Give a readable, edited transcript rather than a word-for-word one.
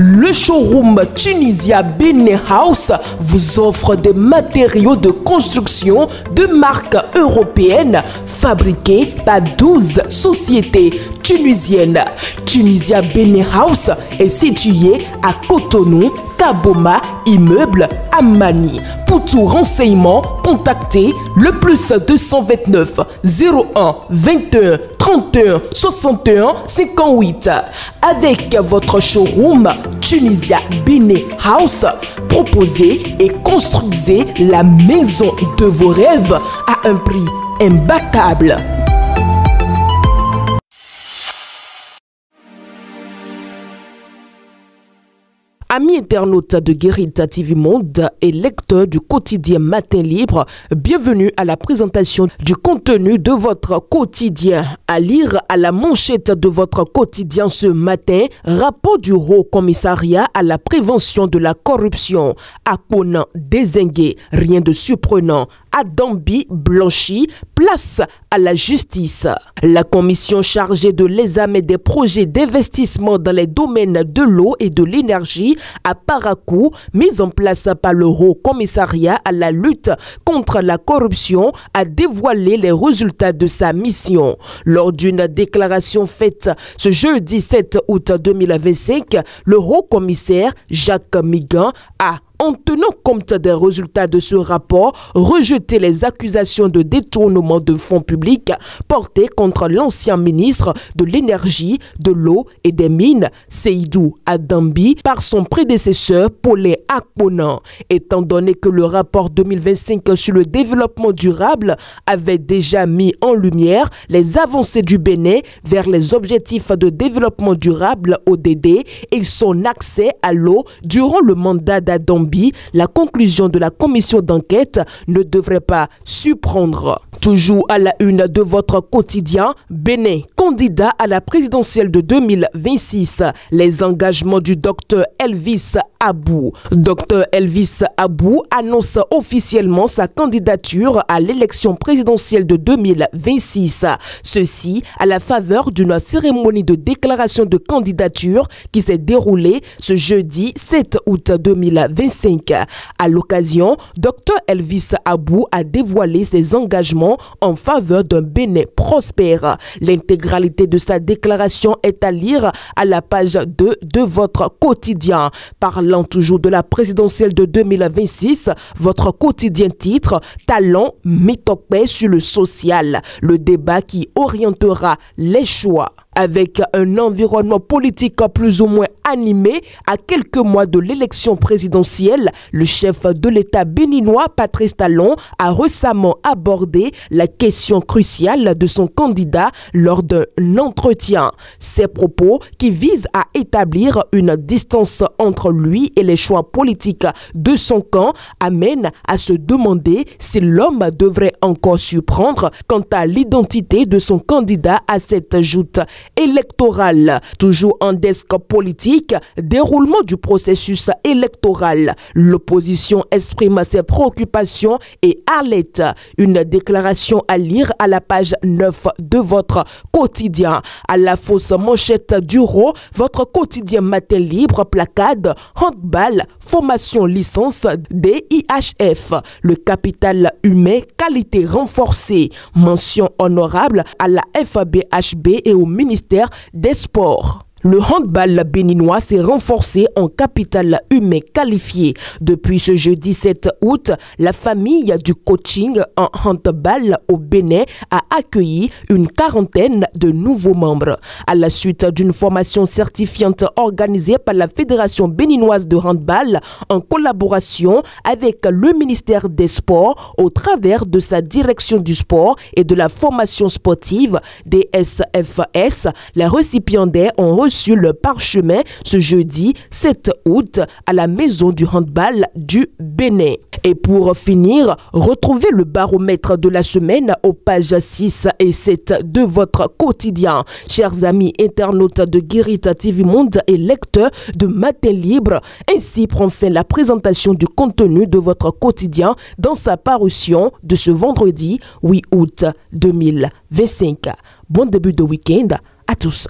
Le showroom Tunisia Benin House vous offre des matériaux de construction de marque européenne fabriqués par 12 sociétés tunisiennes. Tunisia Benin House est situé à Cotonou, Kaboma, immeuble Amani. Pour tout renseignement, contactez le +229 01 21 31 61 58. Avec votre showroom Tunisia Benin House, proposez et construisez la maison de vos rêves à un prix imbattable. Amis internautes de Guérita TV Monde et lecteurs du quotidien Matin Libre, bienvenue à la présentation du contenu de votre quotidien. À lire à la manchette de votre quotidien ce matin, rapport du Haut Commissariat à la prévention de la corruption. Akpona dézingué, rien de surprenant. Adambi blanchi, place à la justice. La commission chargée de l'examen des projets d'investissement dans les domaines de l'eau et de l'énergie à Parakou, mise en place par le Haut Commissariat à la lutte contre la corruption, a dévoilé les résultats de sa mission. Lors d'une déclaration faite ce jeudi 7 août 2025, le Haut Commissaire Jacques Migan a, en tenant compte des résultats de ce rapport, rejeté les accusations de détournement de fonds publics portées contre l'ancien ministre de l'énergie, de l'eau et des mines, Seydou Adambi, par son prédécesseur Paulin Akpona. Étant donné que le rapport 2025 sur le développement durable avait déjà mis en lumière les avancées du Bénin vers les objectifs de développement durable ODD et son accès à l'eau durant le mandat d'Adambi, la conclusion de la commission d'enquête ne devrait pas surprendre. Toujours à la une de votre quotidien, Bénin, candidat à la présidentielle de 2026. Les engagements du Dr Elvis Abou. Dr Elvis Abou annonce officiellement sa candidature à l'élection présidentielle de 2026. Ceci à la faveur d'une cérémonie de déclaration de candidature qui s'est déroulée ce jeudi 7 août 2025. À l'occasion, Dr Elvis Abou a dévoilé ses engagements en faveur d'un Bénin prospère. L'intégralité de sa déclaration est à lire à la page 2 de votre quotidien. Parlant toujours de la présidentielle de 2026, votre quotidien titre « Talent Mitokpe sur le social », le débat qui orientera les choix. Avec un environnement politique plus ou moins animé à quelques mois de l'élection présidentielle, le chef de l'État béninois Patrice Talon a récemment abordé la question cruciale de son candidat lors d'un entretien. Ces propos qui visent à établir une distance entre lui et les choix politiques de son camp amènent à se demander si l'homme devrait encore surprendre quant à l'identité de son candidat à cette joute électorale. Toujours en desk politique, déroulement du processus électoral. L'opposition exprime ses préoccupations et alerte. Une déclaration à lire à la page 9 de votre quotidien. À la fausse manchette du RAW, votre quotidien Matin Libre placade handball, formation licence DIHF. Le capital humain, qualité renforcée. Mention honorable à la FBHB et au ministère des Sports. Le handball béninois s'est renforcé en capital humain qualifié. Depuis ce jeudi 7 août, la famille du coaching en handball au Bénin a accueilli une quarantaine de nouveaux membres. À la suite d'une formation certifiante organisée par la Fédération béninoise de handball en collaboration avec le ministère des Sports au travers de sa direction du sport et de la formation sportive DSFS, les récipiendaires ont reçu le parchemin ce jeudi 7 août à la maison du handball du Bénin. Et pour finir, retrouvez le baromètre de la semaine aux pages 6 et 7 de votre quotidien. Chers amis internautes de Guérita TV Monde et lecteurs de Matin Libre, ainsi prend fin la présentation du contenu de votre quotidien dans sa parution de ce vendredi 8 août 2025. Bon début de week-end à tous.